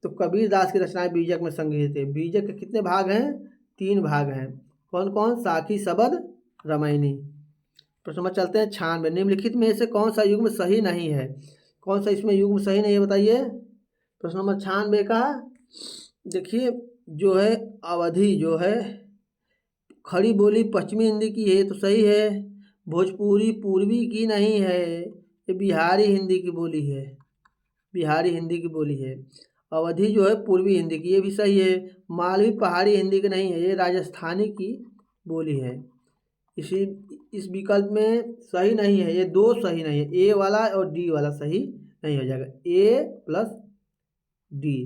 तो कबीर दास की रचनाएं बीजक में संग्रहित है। बीजक के कितने भाग हैं, 3 भाग हैं। कौन कौन, साखी शबद रामायणी। प्रश्न में चलते हैं 96। निम्नलिखित में से कौन सा युग्म सही नहीं है, कौन सा इसमें युग्म सही नहीं है बताइए। प्रश्न नंबर 96 का देखिए जो है अवधि जो है खड़ी बोली पश्चिमी हिंदी की है तो सही है। भोजपुरी पूर्वी की नहीं है, ये बिहारी हिंदी की बोली है, बिहारी हिंदी की बोली है। अवधि जो है पूर्वी हिंदी की, ये भी सही है। मालवी पहाड़ी हिंदी की नहीं है, ये राजस्थानी की बोली है। इस विकल्प में सही नहीं है, ये 2 सही नहीं है, ए वाला और डी वाला सही नहीं हो जाएगा, ए प्लस डी।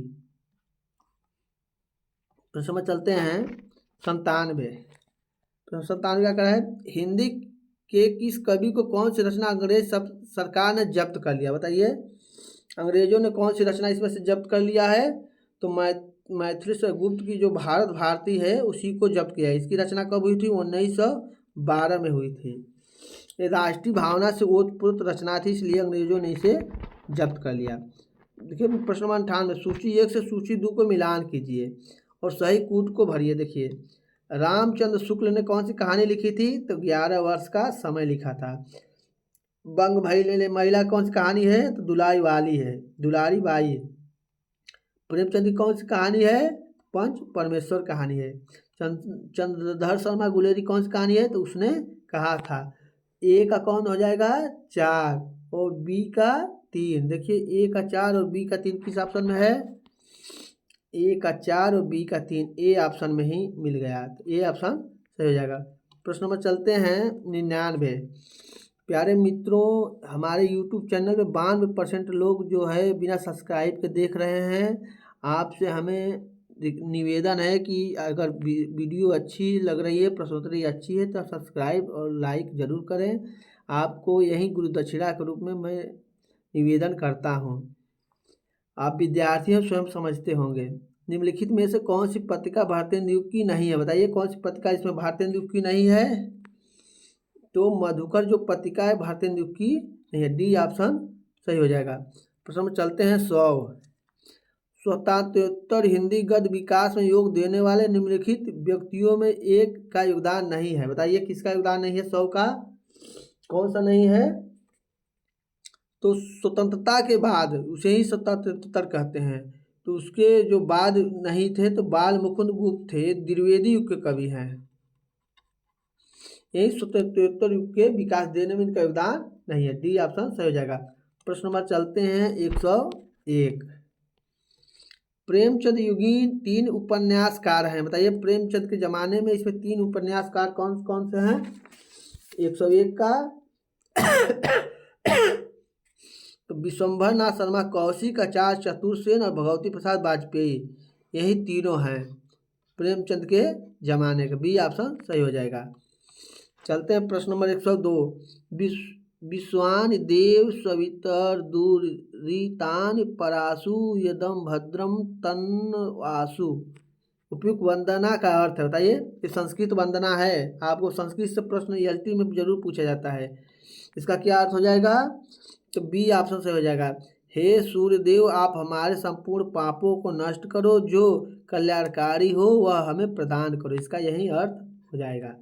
प्रश्न में चलते हैं 97। तो 97 क्या करा है, हिंदी के किस कवि को कौन सी रचना अंग्रेज सरकार ने जब्त कर लिया, बताइए अंग्रेजों ने कौन सी रचना इसमें से जब्त कर लिया है। तो मैथिली से गुप्त की जो भारत भारती है उसी को जब्त किया है। इसकी रचना कब हुई थी, 1912 में हुई थी। ये राष्ट्रीय भावना से ओतप्रोत रचना थी, इसलिए अंग्रेजों ने इसे जब्त कर लिया। देखिए प्रश्न नंबर 98। सूची 1 से सूची 2 को मिलान कीजिए और सही कूट को भरिए। देखिए रामचंद्र शुक्ल ने कौन सी कहानी लिखी थी, तो 11 वर्ष का समय लिखा था। बंग भैले महिला कौन सी कहानी है, तो दुलाई वाली है, दुलारी बाई। प्रेमचंद की कौन सी कहानी है, पंच परमेश्वर कहानी है। चंद्रधर शर्मा गुलेरी कौन सी कहानी है, तो उसने कहा था। ए का कौन हो जाएगा 4 और बी का 3। देखिए ए का 4 और बी का 3 किस ऑप्शन में है, ए का 4 और बी का 3 ए ऑप्शन में ही मिल गया, तो ए ऑप्शन सही हो जाएगा। प्रश्न नंबर चलते हैं 99। प्यारे मित्रों, हमारे YouTube चैनल में 92% लोग जो है बिना सब्सक्राइब के देख रहे हैं। आपसे हमें निवेदन है कि अगर वीडियो अच्छी लग रही है, प्रश्नोत्तरी अच्छी है, तो सब्सक्राइब और लाइक ज़रूर करें। आपको यही गुरु दक्षिणा के रूप में मैं निवेदन करता हूँ। आप विद्यार्थी हैं, स्वयं समझते होंगे। निम्नलिखित में से कौन सी पत्रिका भारतेंदु युग की नहीं है, बताइए कौन सी पत्रिका इसमें भारतेंदु युग की नहीं है। तो मधुकर जो पत्रिका है भारतेंदु युग की नहीं है, डी ऑप्शन सही हो जाएगा। प्रश्न में चलते हैं 100। स्वतंत्रोत्तर हिंदी गद्य विकास में योग देने वाले निम्नलिखित व्यक्तियों में एक का योगदान नहीं है, बताइए किसका योगदान नहीं है 100 का, कौन सा नहीं है। तो स्वतंत्रता के बाद उसे ही सत्तर कहते हैं। तो उसके जो बाद नहीं थे तो बाल मुकुंद गुप्त थे, द्विवेदी युग के कवि हैं। यही स्वतंत्रोत्तर युग के विकास देने में इनका योगदान नहीं है। डी ऑप्शन सही हो जाएगा। प्रश्न नंबर चलते हैं 101। प्रेमचंद युगीन 3 उपन्यासकार हैं, बताइए प्रेमचंद के जमाने में इसमें 3 उपन्यासकार कौन कौन से हैं। 101 का तो विश्वंभर नाथ शर्मा, कौशिक, आचार्य चतुर्सेन और भगवती प्रसाद वाजपेयी, यही तीनों हैं प्रेमचंद के जमाने के। बी ऑप्शन सही हो जाएगा। चलते हैं प्रश्न नंबर 102। विश्वान देव सवितर दुरितान परासु यदम भद्रम तन्वासु। उपयुक्त वंदना का अर्थ है, बताइए। ये संस्कृत वंदना है, आपको संस्कृत से प्रश्न एलटी में जरूर पूछा जाता है। इसका क्या अर्थ हो जाएगा, तो बी ऑप्शन से हो जाएगा। हे सूर्यदेव, आप हमारे संपूर्ण पापों को नष्ट करो, जो कल्याणकारी हो वह हमें प्रदान करो, इसका यही अर्थ हो जाएगा।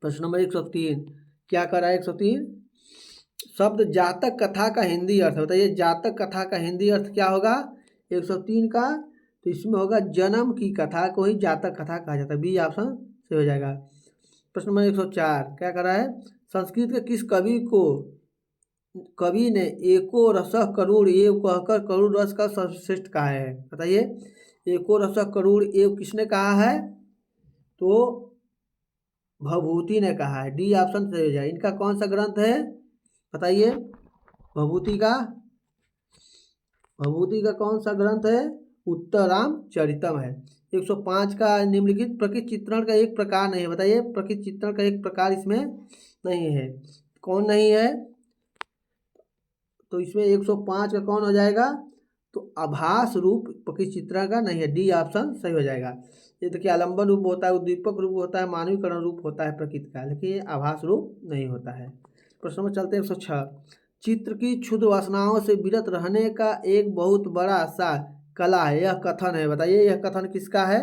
प्रश्न नंबर 103 क्या कर रहा है। 103 शब्द जातक कथा का हिंदी अर्थ, बताइए जातक कथा का हिंदी अर्थ क्या होगा 103 का। तो इसमें होगा जन्म की कथा को ही जातक कथा कहा जाता है। बी ऑप्शन से हो जाएगा। प्रश्न नंबर 104 क्या कर रहा है। संस्कृत के किस कवि ने एको रसः करुण एव कहकर करुण रस का सर्वश्रेष्ठ कहा है, बताइए। एको रसः करुण एव किसने कहा है, तो भभूति ने कहा है। डी ऑप्शन सही हो जाए। इनका कौन सा ग्रंथ है, बताइए। भभूति का कौन सा ग्रंथ है, उत्तरामचरितम है। 105 का निम्नलिखित प्रकृति चित्रण का एक प्रकार नहीं है, बताइए प्रकृति चित्रण का एक प्रकार इसमें नहीं है, कौन नहीं है। तो इसमें 105 का कौन हो जाएगा, तो आभास रूप प्रकृति चित्रण का नहीं है। डी ऑप्शन सही हो जाएगा। ये देखिए आलम्बन रूप होता है, उद्दीपक रूप होता है, मानवीकरण रूप होता है प्रकृति का, लेकिन ये आभास रूप नहीं होता है। प्रश्न में चलते हैं 106। चित्र की क्षुद्र वासनाओं से विरत रहने का एक बहुत बड़ा सा कला है, यह कथन है, बताइए यह कथन किसका है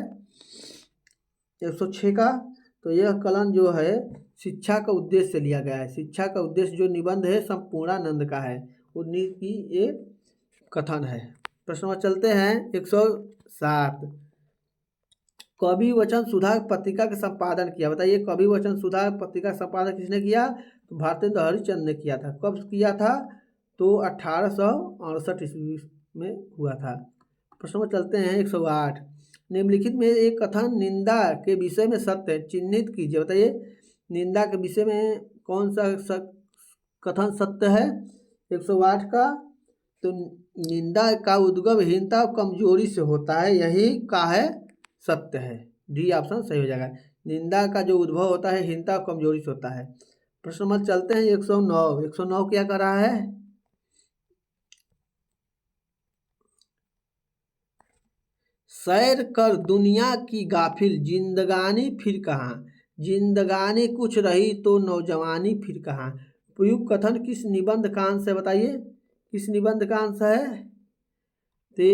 106 का। तो यह कलन जो है शिक्षा का उद्देश्य से लिया गया है। शिक्षा का उद्देश्य जो निबंध है संपूर्णानंद का है, उन्हीं की ये कथन है। प्रश्न में चलते हैं 107। कवि वचन सुधा पत्रिका का संपादन किया, बताइए कवि वचन सुधा पत्रिका का संपादन किसने किया, तो भारतेंद्र हरिश्चंद्र ने किया था। कब किया था, तो 1868 ईस्वी में हुआ था। प्रश्न में चलते हैं 108। निम्नलिखित में एक कथन निंदा के विषय में सत्य चिन्हित कीजिए, बताइए निंदा के विषय में कौन सा कथन सत्य है 108 का। तो निंदा का उद्गम हीनता और कमजोरी से होता है, यही का है सत्य है। डी ऑप्शन सही हो जाएगा। निंदा का जो उद्भव होता है हीनता और कमजोरी से होता है। प्रश्न नंबर चलते हैं 109। 109 क्या कर रहा है, सैर कर दुनिया की गाफिल जिंदगानी फिर कहाँ, जिंदगानी कुछ रही तो नौजवानी फिर कहाँ। उपयुक्त कथन किस निबंध का अंश है, बताइए किस निबंध का अंश है। ते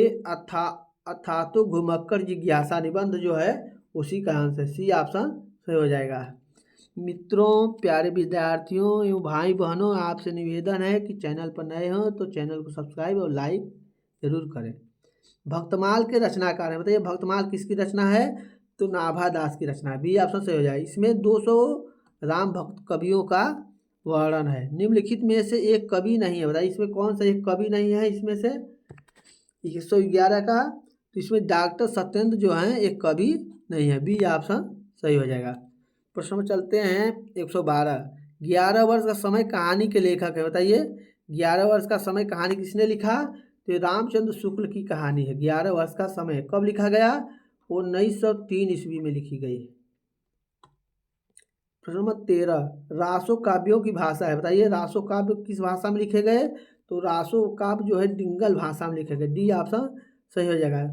अथातो घुमक्कर जिज्ञासा निबंध जो है उसी का अंश है। सी ऑप्शन सही हो जाएगा। मित्रों, प्यारे विद्यार्थियों एवं भाई बहनों, आपसे निवेदन है कि चैनल पर नए हो तो चैनल को सब्सक्राइब और लाइक जरूर करें। भक्तमाल के रचनाकार हैं, बताइए भक्तमाल किसकी रचना है, तो नाभा दास की रचना है। बी ऑप्शन सही हो जाए। इसमें 200 राम भक्त कवियों का वर्णन है। निम्नलिखित में से एक कवि नहीं है, बताइए इसमें कौन सा एक कवि नहीं है। इसमें से 111 का, तो इसमें डॉक्टर सत्येंद्र जो हैं एक कवि नहीं है। बी ऑप्शन सही हो जाएगा। प्रश्न में चलते हैं 112। 11 वर्ष का समय कहानी के लेखक है, बताइए 11 वर्ष का समय कहानी किसने लिखा, तो रामचंद्र शुक्ल की कहानी है। 11 वर्ष का समय कब लिखा गया, 1903 ईस्वी में लिखी गई। प्रश्न नंबर 13। रासो काव्यों की भाषा है, बताइए रासो काव्य किस भाषा में लिखे गए, तो रासो काव्य जो है डिंगल भाषा में लिखे गए। डी ऑप्शन सही हो जाएगा।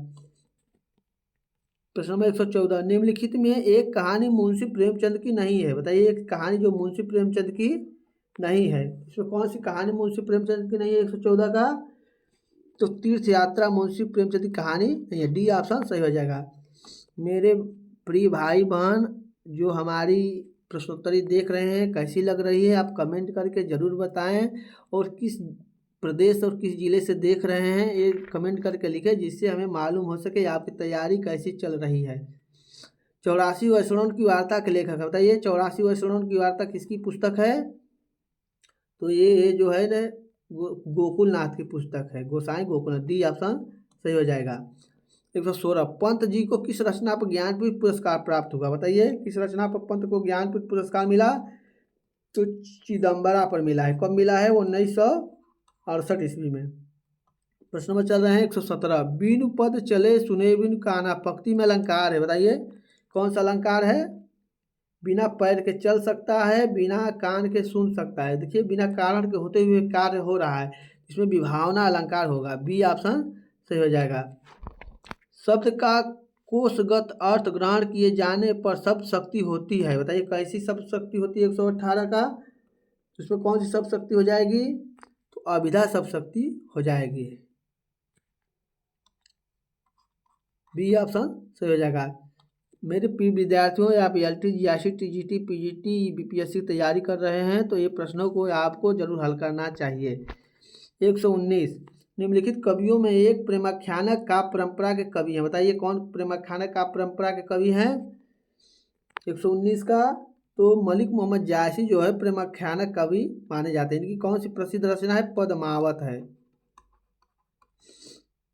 प्रश्न नंबर 114। निम्नलिखित में एक कहानी मुंशी प्रेमचंद की नहीं है, बताइए एक कहानी जो मुंशी प्रेमचंद की नहीं है। इसमें कौन सी कहानी मुंशी प्रेमचंद की नहीं है 114 का, तो तीर्थ यात्रा मुंशी प्रेमचंद की कहानी नहीं है। डी ऑप्शन सही हो जाएगा। मेरे प्रिय भाई बहन, जो हमारी प्रश्नोत्तरी देख रहे हैं, कैसी लग रही है आप कमेंट करके ज़रूर बताएं। और किस प्रदेश और किस ज़िले से देख रहे हैं ये कमेंट करके लिखें, जिससे हमें मालूम हो सके आपकी तैयारी कैसी चल रही है। 84 वर्षों की वार्ता के लेखक बताइए, 84 वर्षों की वार्ता किसकी पुस्तक है? तो ये जो है ना गोकुलनाथ की पुस्तक है, गोसाई गोकुलनाथ। डी ऑप्शन सही हो जाएगा। 116 पंत जी को किस रचना पर ज्ञानपीठ पुरस्कार प्राप्त हुआ? बताइए किस रचना पर पंत को ज्ञानपीठ पुरस्कार मिला? तो चिदम्बरा पर मिला है। कब मिला है? वो 1968 ईस्वी में। प्रश्न नंबर चल रहे हैं 117 बिनु पद चले सुने बिनु काना पंक्ति में अलंकार है, बताइए कौन सा अलंकार है? बिना पैर के चल सकता है, बिना कान के सुन सकता है। देखिए बिना कारण के होते हुए कार्य हो रहा है, इसमें विभावना अलंकार होगा। बी ऑप्शन सही हो जाएगा। शब्द का कोशगत अर्थ ग्रहण किए जाने पर शब्द शक्ति होती है, बताइए कैसी शब्द शक्ति होती है? 118 का इसमें कौन सी शब्द शक्ति हो जाएगी? तो अभिधा शब्द शक्ति हो जाएगी। बी ऑप्शन सही हो जाएगा। मेरे प्रिय विद्यार्थियों, आप LT GRC TGT PGT BPSC की तैयारी कर रहे हैं तो ये प्रश्नों को आपको जरूर हल करना चाहिए। 119 निम्नलिखित कवियों में एक प्रेमाख्यानक काव्य परंपरा के कवि हैं, बताइए कौन प्रेमाख्यानक काव्य परंपरा के कवि हैं? 119 का तो मलिक मोहम्मद जायसी जो है प्रेमाख्यानक कवि माने जाते हैं। इनकी कौन सी प्रसिद्ध रचना है? पद्मावत है।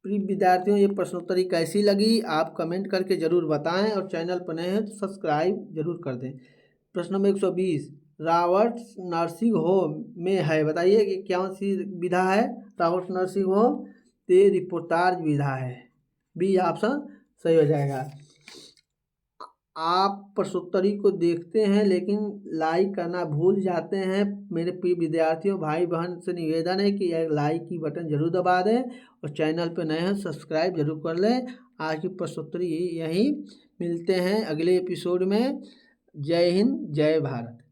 प्रिय विद्यार्थियों, ये प्रश्नोत्तरी कैसी लगी आप कमेंट करके ज़रूर बताएं और चैनल पर नए हैं तो सब्सक्राइब जरूर कर दें। प्रश्न नंबर 120 रॉबर्ट्स नर्सिंग होम में है, बताइए कि कौन सी विधा है? रॉबर्ट्स नर्सिंग होम ते रिपोर्टाज विधा है। बी ऑप्शन सही हो जाएगा। आप प्रश्नोत्तरी को देखते हैं लेकिन लाइक करना भूल जाते हैं। मेरे प्रिय विद्यार्थियों भाई बहन से निवेदन है कि एक लाइक की बटन जरूर दबा दें और चैनल पर नए हैं सब्सक्राइब जरूर कर लें। आज की प्रश्नोत्तरी यहीं मिलते हैं अगले एपिसोड में। जय हिंद, जय भारत।